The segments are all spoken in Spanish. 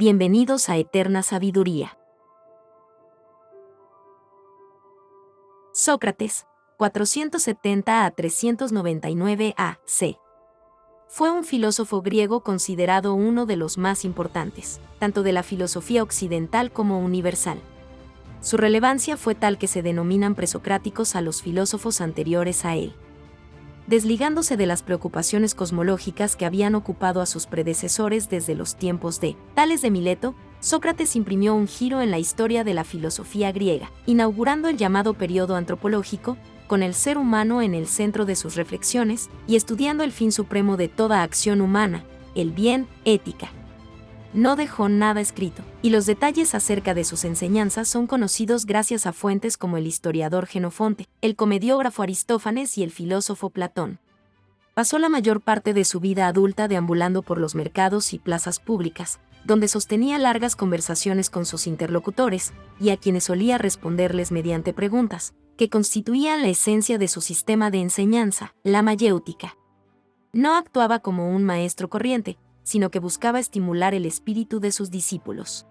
Bienvenidos a Eterna Sabiduría. Sócrates, 470 a 399 a.C. Fue un filósofo griego considerado uno de los más importantes, tanto de la filosofía occidental como universal. Su relevancia fue tal que se denominan presocráticos a los filósofos anteriores a él. Desligándose de las preocupaciones cosmológicas que habían ocupado a sus predecesores desde los tiempos de Tales de Mileto, Sócrates imprimió un giro en la historia de la filosofía griega, inaugurando el llamado período antropológico, con el ser humano en el centro de sus reflexiones y estudiando el fin supremo de toda acción humana, el bien, ética. No dejó nada escrito, y los detalles acerca de sus enseñanzas son conocidos gracias a fuentes como el historiador Jenofonte, el comediógrafo Aristófanes y el filósofo Platón. Pasó la mayor parte de su vida adulta deambulando por los mercados y plazas públicas, donde sostenía largas conversaciones con sus interlocutores, y a quienes solía responderles mediante preguntas, que constituían la esencia de su sistema de enseñanza, la mayéutica. No actuaba como un maestro corriente, sino que buscaba estimular el espíritu de sus discípulos.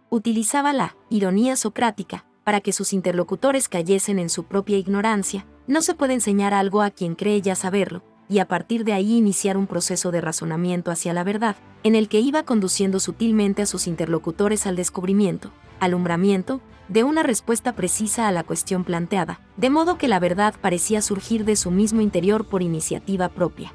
Utilizaba la ironía socrática para que sus interlocutores cayesen en su propia ignorancia. No se puede enseñar algo a quien cree ya saberlo, y a partir de ahí iniciar un proceso de razonamiento hacia la verdad, en el que iba conduciendo sutilmente a sus interlocutores al descubrimiento, alumbramiento, de una respuesta precisa a la cuestión planteada, de modo que la verdad parecía surgir de su mismo interior por iniciativa propia.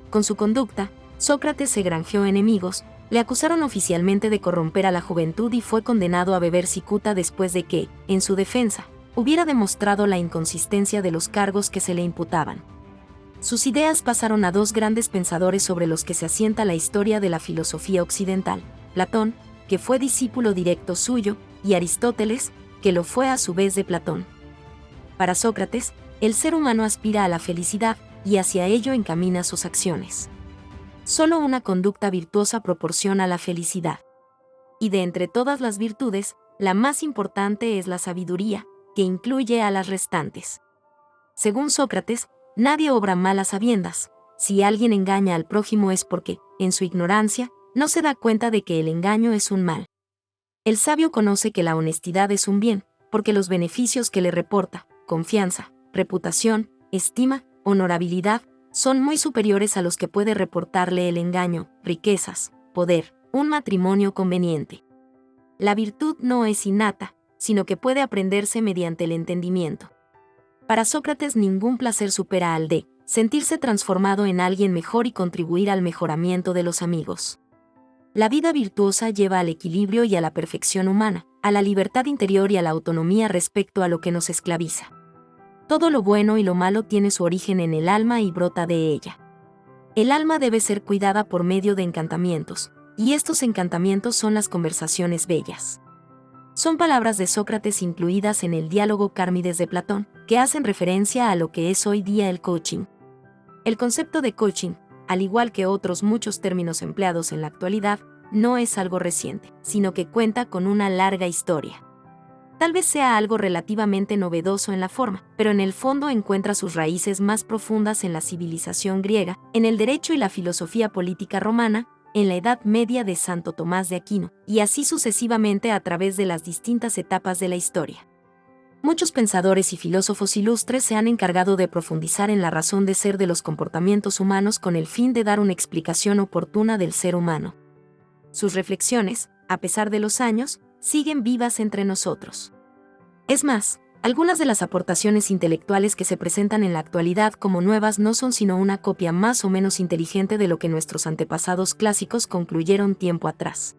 Con su conducta, Sócrates se granjeó enemigos, le acusaron oficialmente de corromper a la juventud y fue condenado a beber cicuta después de que, en su defensa, hubiera demostrado la inconsistencia de los cargos que se le imputaban. Sus ideas pasaron a dos grandes pensadores sobre los que se asienta la historia de la filosofía occidental: Platón, que fue discípulo directo suyo, y Aristóteles, que lo fue a su vez de Platón. Para Sócrates, el ser humano aspira a la felicidad, y hacia ello encamina sus acciones. Solo una conducta virtuosa proporciona la felicidad. Y de entre todas las virtudes, la más importante es la sabiduría, que incluye a las restantes. Según Sócrates, nadie obra mal a sabiendas. Si alguien engaña al prójimo es porque, en su ignorancia, no se da cuenta de que el engaño es un mal. El sabio conoce que la honestidad es un bien, porque los beneficios que le reporta, confianza, reputación, estima, honorabilidad, son muy superiores a los que puede reportarle el engaño, riquezas, poder, un matrimonio conveniente. La virtud no es innata, sino que puede aprenderse mediante el entendimiento. Para Sócrates ningún placer supera al de sentirse transformado en alguien mejor y contribuir al mejoramiento de los amigos. La vida virtuosa lleva al equilibrio y a la perfección humana, a la libertad interior y a la autonomía respecto a lo que nos esclaviza. Todo lo bueno y lo malo tiene su origen en el alma y brota de ella. El alma debe ser cuidada por medio de encantamientos, y estos encantamientos son las conversaciones bellas. Son palabras de Sócrates incluidas en el diálogo Cármides de Platón, que hacen referencia a lo que es hoy día el coaching. El concepto de coaching, al igual que otros muchos términos empleados en la actualidad, no es algo reciente, sino que cuenta con una larga historia. Tal vez sea algo relativamente novedoso en la forma, pero en el fondo encuentra sus raíces más profundas en la civilización griega, en el derecho y la filosofía política romana, en la Edad Media de Santo Tomás de Aquino, y así sucesivamente a través de las distintas etapas de la historia. Muchos pensadores y filósofos ilustres se han encargado de profundizar en la razón de ser de los comportamientos humanos con el fin de dar una explicación oportuna del ser humano. Sus reflexiones, a pesar de los años, siguen vivas entre nosotros. Es más, algunas de las aportaciones intelectuales que se presentan en la actualidad como nuevas no son sino una copia más o menos inteligente de lo que nuestros antepasados clásicos concluyeron tiempo atrás.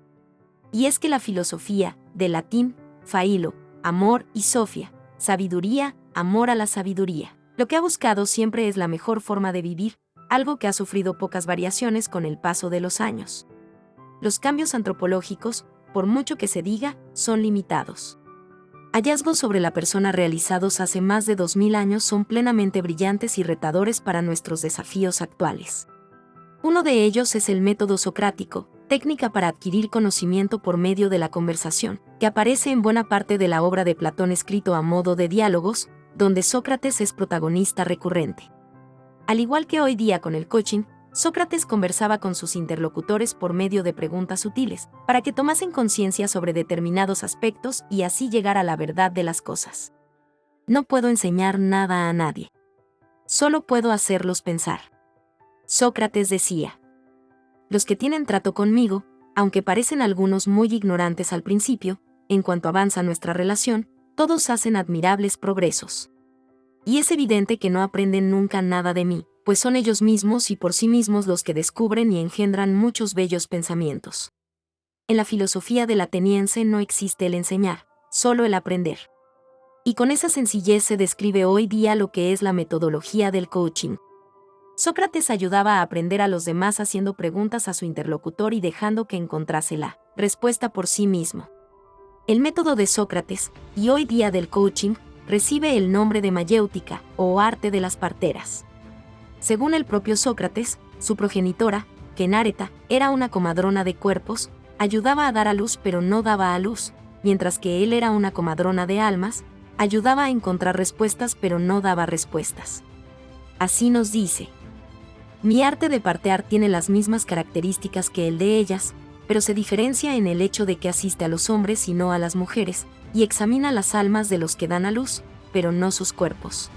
Y es que la filosofía, del latín, failo, amor, y sophia, sabiduría, amor a la sabiduría, lo que ha buscado siempre es la mejor forma de vivir, algo que ha sufrido pocas variaciones con el paso de los años. Los cambios antropológicos, por mucho que se diga, son limitados. Hallazgos sobre la persona realizados hace más de 2000 años son plenamente brillantes y retadores para nuestros desafíos actuales. Uno de ellos es el método socrático, técnica para adquirir conocimiento por medio de la conversación, que aparece en buena parte de la obra de Platón escrito a modo de diálogos, donde Sócrates es protagonista recurrente. Al igual que hoy día con el coaching, Sócrates conversaba con sus interlocutores por medio de preguntas sutiles, para que tomasen conciencia sobre determinados aspectos y así llegar a la verdad de las cosas. No puedo enseñar nada a nadie. Solo puedo hacerlos pensar. Sócrates decía: los que tienen trato conmigo, aunque parecen algunos muy ignorantes al principio, en cuanto avanza nuestra relación, todos hacen admirables progresos. Y es evidente que no aprenden nunca nada de mí, pues son ellos mismos y por sí mismos los que descubren y engendran muchos bellos pensamientos. En la filosofía del ateniense no existe el enseñar, solo el aprender. Y con esa sencillez se describe hoy día lo que es la metodología del coaching. Sócrates ayudaba a aprender a los demás haciendo preguntas a su interlocutor y dejando que encontrase la respuesta por sí mismo. El método de Sócrates, y hoy día del coaching, recibe el nombre de mayéutica, o arte de las parteras. Según el propio Sócrates, su progenitora, Kenáreta, era una comadrona de cuerpos, ayudaba a dar a luz pero no daba a luz, mientras que él era una comadrona de almas, ayudaba a encontrar respuestas pero no daba respuestas. Así nos dice: mi arte de partear tiene las mismas características que el de ellas, pero se diferencia en el hecho de que asiste a los hombres y no a las mujeres, y examina las almas de los que dan a luz, pero no sus cuerpos.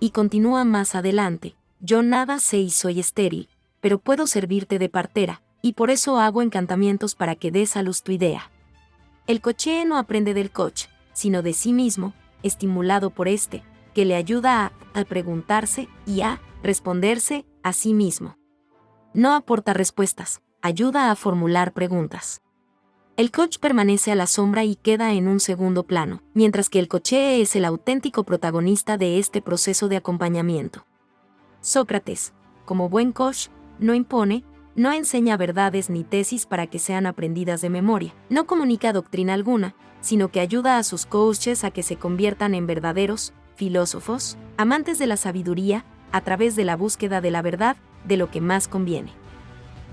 Y continúa más adelante: yo nada sé y soy estéril, pero puedo servirte de partera, y por eso hago encantamientos para que des a luz tu idea. El coachee no aprende del coach, sino de sí mismo, estimulado por este, que le ayuda a preguntarse y a responderse a sí mismo. No aporta respuestas, ayuda a formular preguntas. El coach permanece a la sombra y queda en un segundo plano, mientras que el coachee es el auténtico protagonista de este proceso de acompañamiento. Sócrates, como buen coach, no impone, no enseña verdades ni tesis para que sean aprendidas de memoria, no comunica doctrina alguna, sino que ayuda a sus coaches a que se conviertan en verdaderos filósofos, amantes de la sabiduría, a través de la búsqueda de la verdad, de lo que más conviene.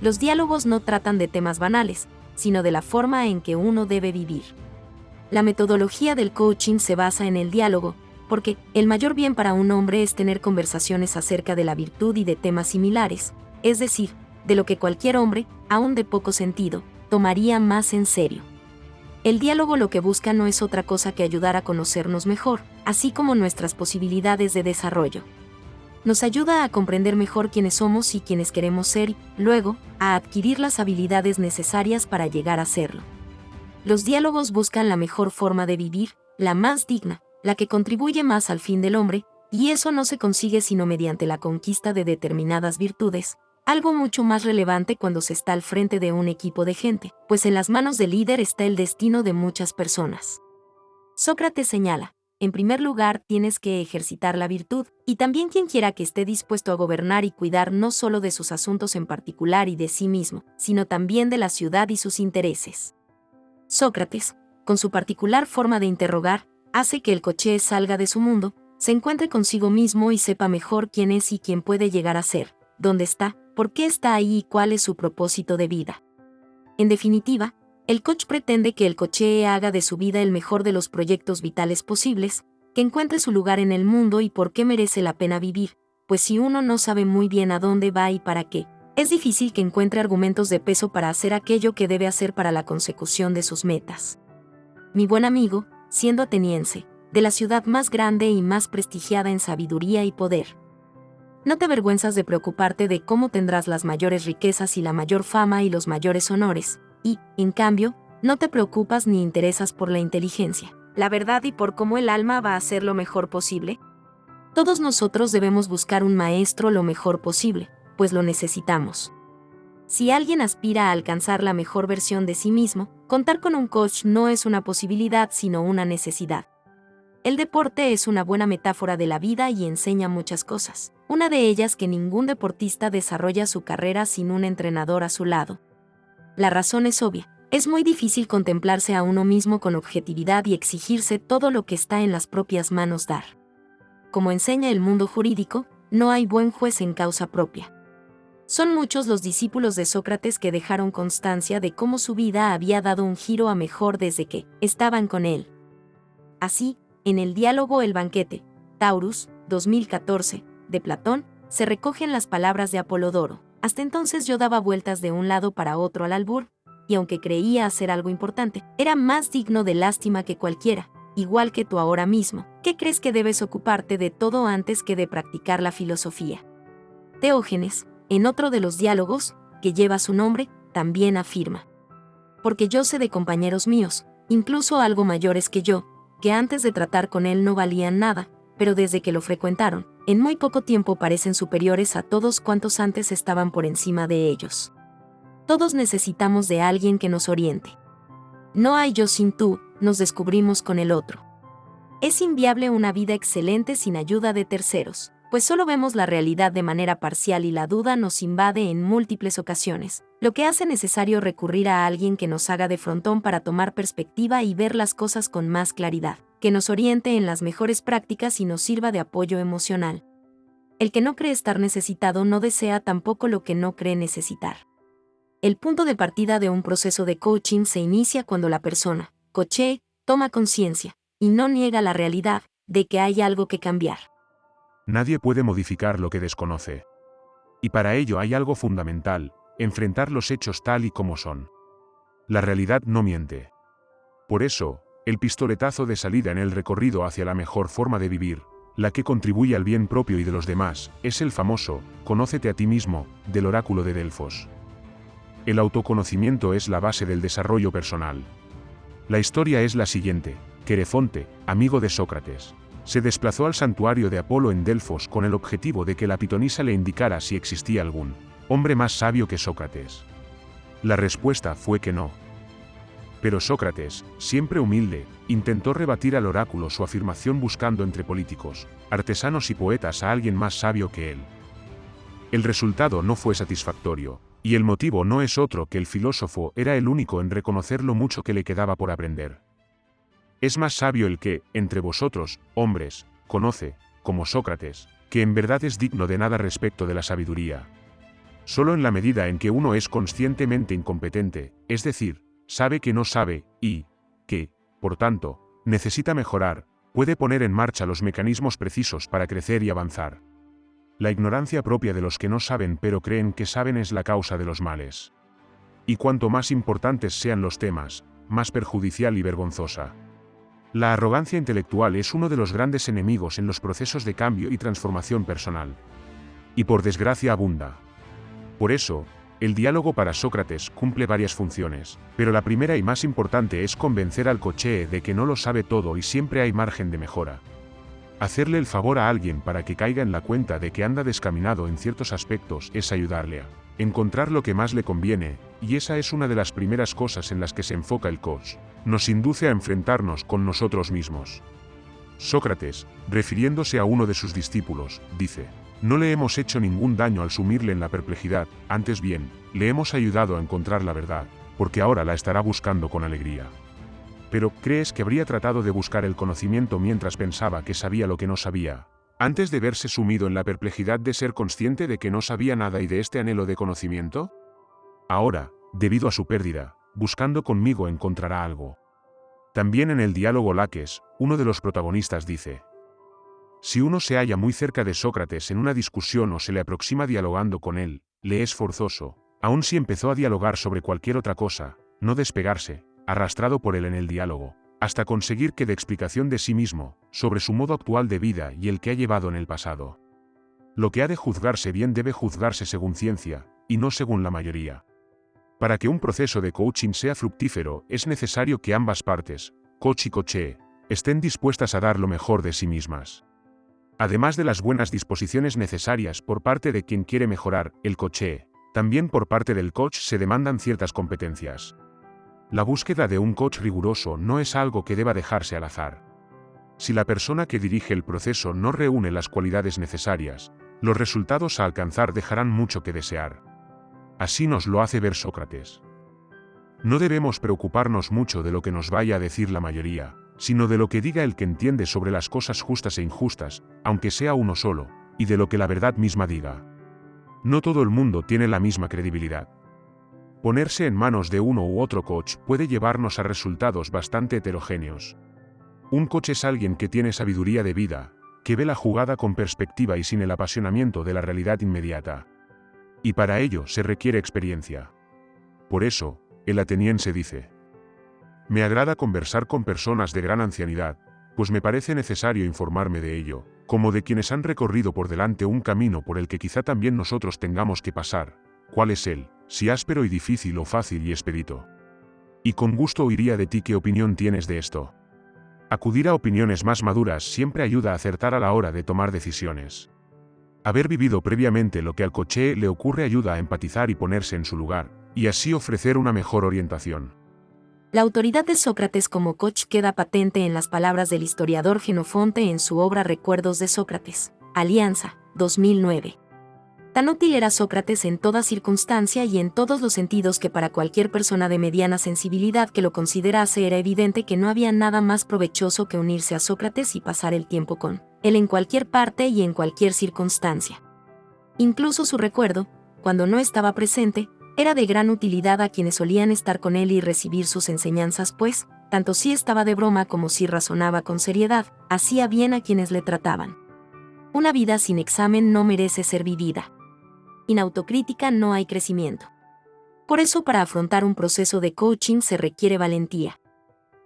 Los diálogos no tratan de temas banales, sino de la forma en que uno debe vivir. La metodología del coaching se basa en el diálogo, porque el mayor bien para un hombre es tener conversaciones acerca de la virtud y de temas similares, es decir, de lo que cualquier hombre, aun de poco sentido, tomaría más en serio. El diálogo lo que busca no es otra cosa que ayudar a conocernos mejor, así como nuestras posibilidades de desarrollo. Nos ayuda a comprender mejor quiénes somos y quiénes queremos ser y, luego, a adquirir las habilidades necesarias para llegar a serlo. Los diálogos buscan la mejor forma de vivir, la más digna, la que contribuye más al fin del hombre, y eso no se consigue sino mediante la conquista de determinadas virtudes, algo mucho más relevante cuando se está al frente de un equipo de gente, pues en las manos del líder está el destino de muchas personas. Sócrates señala: en primer lugar tienes que ejercitar la virtud, y también quien quiera que esté dispuesto a gobernar y cuidar no solo de sus asuntos en particular y de sí mismo, sino también de la ciudad y sus intereses. Sócrates, con su particular forma de interrogar, hace que el coachee salga de su mundo, se encuentre consigo mismo y sepa mejor quién es y quién puede llegar a ser, dónde está, por qué está ahí y cuál es su propósito de vida. En definitiva, el coach pretende que el coachee haga de su vida el mejor de los proyectos vitales posibles, que encuentre su lugar en el mundo y por qué merece la pena vivir, pues si uno no sabe muy bien a dónde va y para qué, es difícil que encuentre argumentos de peso para hacer aquello que debe hacer para la consecución de sus metas. Mi buen amigo, siendo ateniense, de la ciudad más grande y más prestigiada en sabiduría y poder, no te avergüenzas de preocuparte de cómo tendrás las mayores riquezas y la mayor fama y los mayores honores, y, en cambio, no te preocupas ni interesas por la inteligencia, la verdad y por cómo el alma va a ser lo mejor posible. Todos nosotros debemos buscar un maestro lo mejor posible, pues lo necesitamos. Si alguien aspira a alcanzar la mejor versión de sí mismo, contar con un coach no es una posibilidad sino una necesidad. El deporte es una buena metáfora de la vida y enseña muchas cosas. Una de ellas que ningún deportista desarrolla su carrera sin un entrenador a su lado. La razón es obvia. Es muy difícil contemplarse a uno mismo con objetividad y exigirse todo lo que está en las propias manos dar. Como enseña el mundo jurídico, no hay buen juez en causa propia. Son muchos los discípulos de Sócrates que dejaron constancia de cómo su vida había dado un giro a mejor desde que estaban con él. Así, en el diálogo El banquete, Taurus, 2014, de Platón, se recogen las palabras de Apolodoro: Hasta entonces yo daba vueltas de un lado para otro al albur, y aunque creía hacer algo importante, era más digno de lástima que cualquiera, igual que tú ahora mismo. ¿Qué crees que debes ocuparte de todo antes que de practicar la filosofía? Teógenes, en otro de los diálogos, que lleva su nombre, también afirma: porque yo sé de compañeros míos, incluso algo mayores que yo, que antes de tratar con él no valían nada, pero desde que lo frecuentaron, en muy poco tiempo parecen superiores a todos cuantos antes estaban por encima de ellos. Todos necesitamos de alguien que nos oriente. No hay yo sin tú, nos descubrimos con el otro. Es inviable una vida excelente sin ayuda de terceros, pues solo vemos la realidad de manera parcial y la duda nos invade en múltiples ocasiones, lo que hace necesario recurrir a alguien que nos haga de frontón para tomar perspectiva y ver las cosas con más claridad, que nos oriente en las mejores prácticas y nos sirva de apoyo emocional. El que no cree estar necesitado no desea tampoco lo que no cree necesitar. El punto de partida de un proceso de coaching se inicia cuando la persona, coachee, toma conciencia, y no niega la realidad, de que hay algo que cambiar. Nadie puede modificar lo que desconoce. Y para ello hay algo fundamental: enfrentar los hechos tal y como son. La realidad no miente. Por eso, el pistoletazo de salida en el recorrido hacia la mejor forma de vivir, la que contribuye al bien propio y de los demás, es el famoso «Conócete a ti mismo», del oráculo de Delfos. El autoconocimiento es la base del desarrollo personal. La historia es la siguiente: Querefonte, amigo de Sócrates, se desplazó al santuario de Apolo en Delfos con el objetivo de que la pitonisa le indicara si existía algún hombre más sabio que Sócrates. La respuesta fue que no. Pero Sócrates, siempre humilde, intentó rebatir al oráculo su afirmación buscando entre políticos, artesanos y poetas a alguien más sabio que él. El resultado no fue satisfactorio, y el motivo no es otro que el filósofo era el único en reconocer lo mucho que le quedaba por aprender. Es más sabio el que, entre vosotros, hombres, conoce, como Sócrates, que en verdad es digno de nada respecto de la sabiduría. Solo en la medida en que uno es conscientemente incompetente, es decir, sabe que no sabe, y que, por tanto, necesita mejorar, puede poner en marcha los mecanismos precisos para crecer y avanzar. La ignorancia propia de los que no saben pero creen que saben es la causa de los males. Y cuanto más importantes sean los temas, más perjudicial y vergonzosa. La arrogancia intelectual es uno de los grandes enemigos en los procesos de cambio y transformación personal. Y por desgracia abunda. Por eso, el diálogo para Sócrates cumple varias funciones, pero la primera y más importante es convencer al coachee de que no lo sabe todo y siempre hay margen de mejora. Hacerle el favor a alguien para que caiga en la cuenta de que anda descaminado en ciertos aspectos es ayudarle a encontrar lo que más le conviene, y esa es una de las primeras cosas en las que se enfoca el coach. Nos induce a enfrentarnos con nosotros mismos. Sócrates, refiriéndose a uno de sus discípulos, dice: no le hemos hecho ningún daño al sumirle en la perplejidad, antes bien, le hemos ayudado a encontrar la verdad, porque ahora la estará buscando con alegría. Pero, ¿crees que habría tratado de buscar el conocimiento mientras pensaba que sabía lo que no sabía, antes de verse sumido en la perplejidad de ser consciente de que no sabía nada y de este anhelo de conocimiento? Ahora, debido a su pérdida, buscando conmigo encontrará algo. También en el diálogo Laques, uno de los protagonistas dice: si uno se halla muy cerca de Sócrates en una discusión o se le aproxima dialogando con él, le es forzoso, aun si empezó a dialogar sobre cualquier otra cosa, no despegarse, arrastrado por él en el diálogo, hasta conseguir que dé explicación de sí mismo, sobre su modo actual de vida y el que ha llevado en el pasado. Lo que ha de juzgarse bien debe juzgarse según ciencia, y no según la mayoría. Para que un proceso de coaching sea fructífero, es necesario que ambas partes, coach y coachee, estén dispuestas a dar lo mejor de sí mismas. Además de las buenas disposiciones necesarias por parte de quien quiere mejorar, el coachee, también por parte del coach se demandan ciertas competencias. La búsqueda de un coach riguroso no es algo que deba dejarse al azar. Si la persona que dirige el proceso no reúne las cualidades necesarias, los resultados a alcanzar dejarán mucho que desear. Así nos lo hace ver Sócrates. No debemos preocuparnos mucho de lo que nos vaya a decir la mayoría, sino de lo que diga el que entiende sobre las cosas justas e injustas, aunque sea uno solo, y de lo que la verdad misma diga. No todo el mundo tiene la misma credibilidad. Ponerse en manos de uno u otro coach puede llevarnos a resultados bastante heterogéneos. Un coach es alguien que tiene sabiduría de vida, que ve la jugada con perspectiva y sin el apasionamiento de la realidad inmediata. Y para ello se requiere experiencia. Por eso, el ateniense dice: me agrada conversar con personas de gran ancianidad, pues me parece necesario informarme de ello, como de quienes han recorrido por delante un camino por el que quizá también nosotros tengamos que pasar. ¿Cuál es él, si áspero y difícil o fácil y expedito? Y con gusto oiría de ti qué opinión tienes de esto. Acudir a opiniones más maduras siempre ayuda a acertar a la hora de tomar decisiones. Haber vivido previamente lo que al coche le ocurre ayuda a empatizar y ponerse en su lugar, y así ofrecer una mejor orientación. La autoridad de Sócrates como coach queda patente en las palabras del historiador Jenofonte en su obra Recuerdos de Sócrates, Alianza, 2009. Tan útil era Sócrates en toda circunstancia y en todos los sentidos que para cualquier persona de mediana sensibilidad que lo considerase era evidente que no había nada más provechoso que unirse a Sócrates y pasar el tiempo con él en cualquier parte y en cualquier circunstancia. Incluso su recuerdo, cuando no estaba presente, era de gran utilidad a quienes solían estar con él y recibir sus enseñanzas, pues, tanto si estaba de broma como si razonaba con seriedad, hacía bien a quienes le trataban. Una vida sin examen no merece ser vivida. Sin autocrítica no hay crecimiento. Por eso, para afrontar un proceso de coaching se requiere valentía.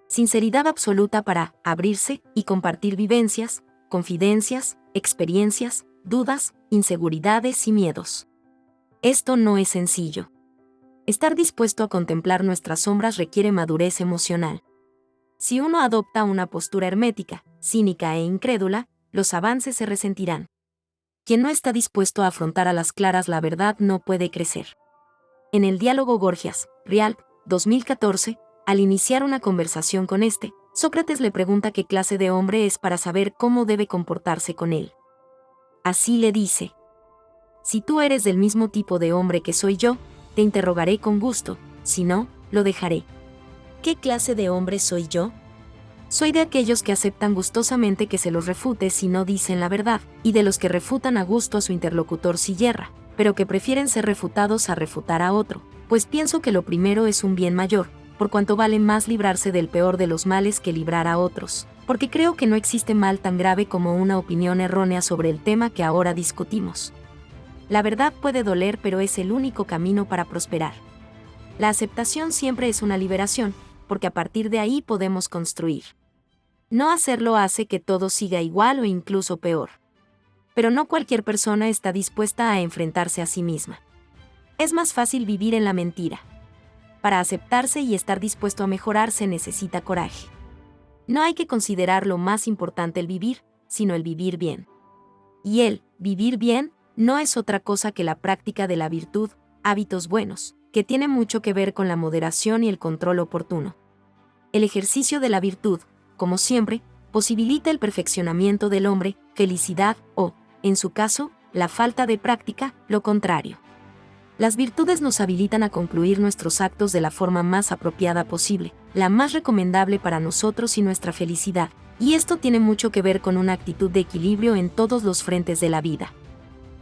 Sinceridad absoluta para abrirse y compartir vivencias, confidencias, experiencias, dudas, inseguridades y miedos. Esto no es sencillo. Estar dispuesto a contemplar nuestras sombras requiere madurez emocional. Si uno adopta una postura hermética, cínica e incrédula, los avances se resentirán. Quien no está dispuesto a afrontar a las claras la verdad no puede crecer. En el diálogo Gorgias, Rialp, 2014, al iniciar una conversación con Sócrates le pregunta qué clase de hombre es para saber cómo debe comportarse con él. Así le dice: si tú eres del mismo tipo de hombre que soy yo, te interrogaré con gusto, si no, lo dejaré. ¿Qué clase de hombre soy yo? Soy de aquellos que aceptan gustosamente que se los refute si no dicen la verdad, y de los que refutan a gusto a su interlocutor si yerra, pero que prefieren ser refutados a refutar a otro, pues pienso que lo primero es un bien mayor, por cuanto vale más librarse del peor de los males que librar a otros, porque creo que no existe mal tan grave como una opinión errónea sobre el tema que ahora discutimos. La verdad puede doler, pero es el único camino para prosperar. La aceptación siempre es una liberación, porque a partir de ahí podemos construir. No hacerlo hace que todo siga igual o incluso peor. Pero no cualquier persona está dispuesta a enfrentarse a sí misma. Es más fácil vivir en la mentira. Para aceptarse y estar dispuesto a mejorar se necesita coraje. No hay que considerar lo más importante el vivir, sino el vivir bien. Y el vivir bien no es otra cosa que la práctica de la virtud, hábitos buenos, que tiene mucho que ver con la moderación y el control oportuno. El ejercicio de la virtud, como siempre, posibilita el perfeccionamiento del hombre, felicidad o, en su caso, la falta de práctica, lo contrario. Las virtudes nos habilitan a concluir nuestros actos de la forma más apropiada posible, la más recomendable para nosotros y nuestra felicidad, y esto tiene mucho que ver con una actitud de equilibrio en todos los frentes de la vida.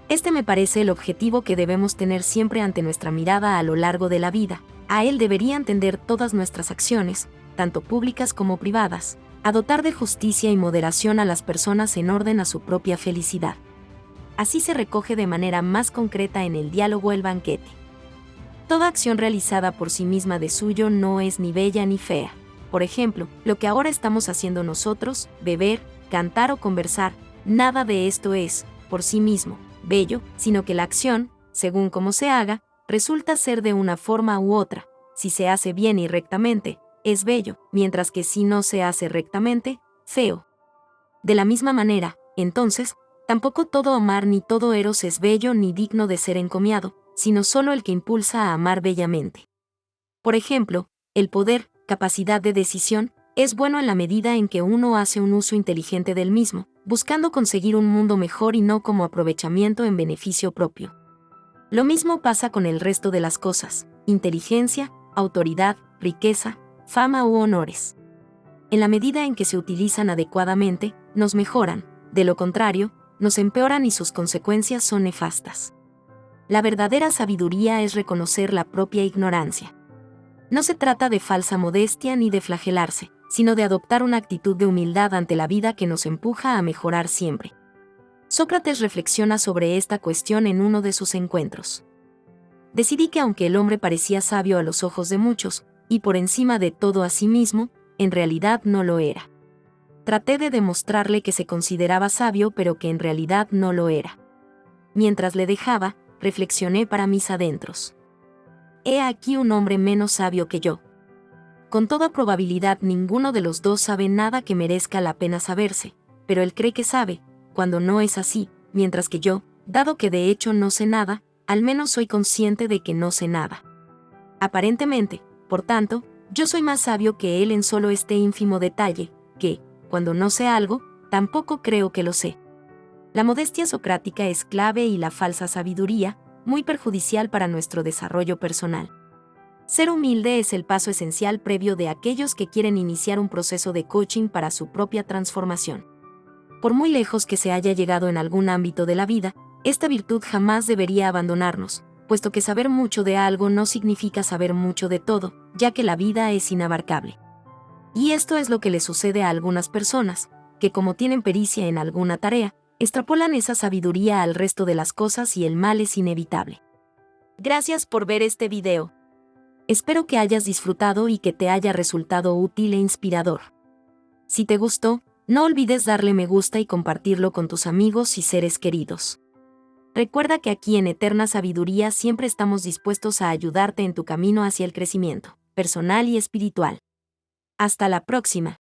Este me parece el objetivo que debemos tener siempre ante nuestra mirada a lo largo de la vida. A él deberían tender todas nuestras acciones, tanto públicas como privadas, a dotar de justicia y moderación a las personas en orden a su propia felicidad. Así se recoge de manera más concreta en el diálogo El banquete. Toda acción realizada por sí misma de suyo no es ni bella ni fea. Por ejemplo, lo que ahora estamos haciendo nosotros, beber, cantar o conversar, nada de esto es, por sí mismo, bello, sino que la acción, según cómo se haga, resulta ser de una forma u otra. Si se hace bien y rectamente, es bello, mientras que si no se hace rectamente, feo. De la misma manera, entonces, tampoco todo amar ni todo eros es bello ni digno de ser encomiado, sino solo el que impulsa a amar bellamente. Por ejemplo, el poder, capacidad de decisión, es bueno en la medida en que uno hace un uso inteligente del mismo, buscando conseguir un mundo mejor y no como aprovechamiento en beneficio propio. Lo mismo pasa con el resto de las cosas: inteligencia, autoridad, riqueza, fama u honores. En la medida en que se utilizan adecuadamente, nos mejoran; de lo contrario, nos empeoran y sus consecuencias son nefastas. La verdadera sabiduría es reconocer la propia ignorancia. No se trata de falsa modestia ni de flagelarse, sino de adoptar una actitud de humildad ante la vida que nos empuja a mejorar siempre. Sócrates reflexiona sobre esta cuestión en uno de sus encuentros. decidí que aunque el hombre parecía sabio a los ojos de muchos, y por encima de todo a sí mismo, en realidad no lo era. Traté de demostrarle que se consideraba sabio pero que en realidad no lo era. Mientras le dejaba, reflexioné para mis adentros. He aquí un hombre menos sabio que yo. Con toda probabilidad ninguno de los dos sabe nada que merezca la pena saberse, pero él cree que sabe, cuando no es así, mientras que yo, dado que de hecho no sé nada, al menos soy consciente de que no sé nada. Aparentemente, por tanto, yo soy más sabio que él en solo este ínfimo detalle, que, cuando no sé algo, tampoco creo que lo sé. La modestia socrática es clave y la falsa sabiduría, muy perjudicial para nuestro desarrollo personal. Ser humilde es el paso esencial previo de aquellos que quieren iniciar un proceso de coaching para su propia transformación. Por muy lejos que se haya llegado en algún ámbito de la vida, esta virtud jamás debería abandonarnos, puesto que saber mucho de algo no significa saber mucho de todo, ya que la vida es inabarcable. Y esto es lo que le sucede a algunas personas, que como tienen pericia en alguna tarea, extrapolan esa sabiduría al resto de las cosas y el mal es inevitable. Gracias por ver este video. Espero que hayas disfrutado y que te haya resultado útil e inspirador. Si te gustó, no olvides darle me gusta y compartirlo con tus amigos y seres queridos. Recuerda que aquí en Eterna Sabiduría siempre estamos dispuestos a ayudarte en tu camino hacia el crecimiento personal y espiritual. Hasta la próxima.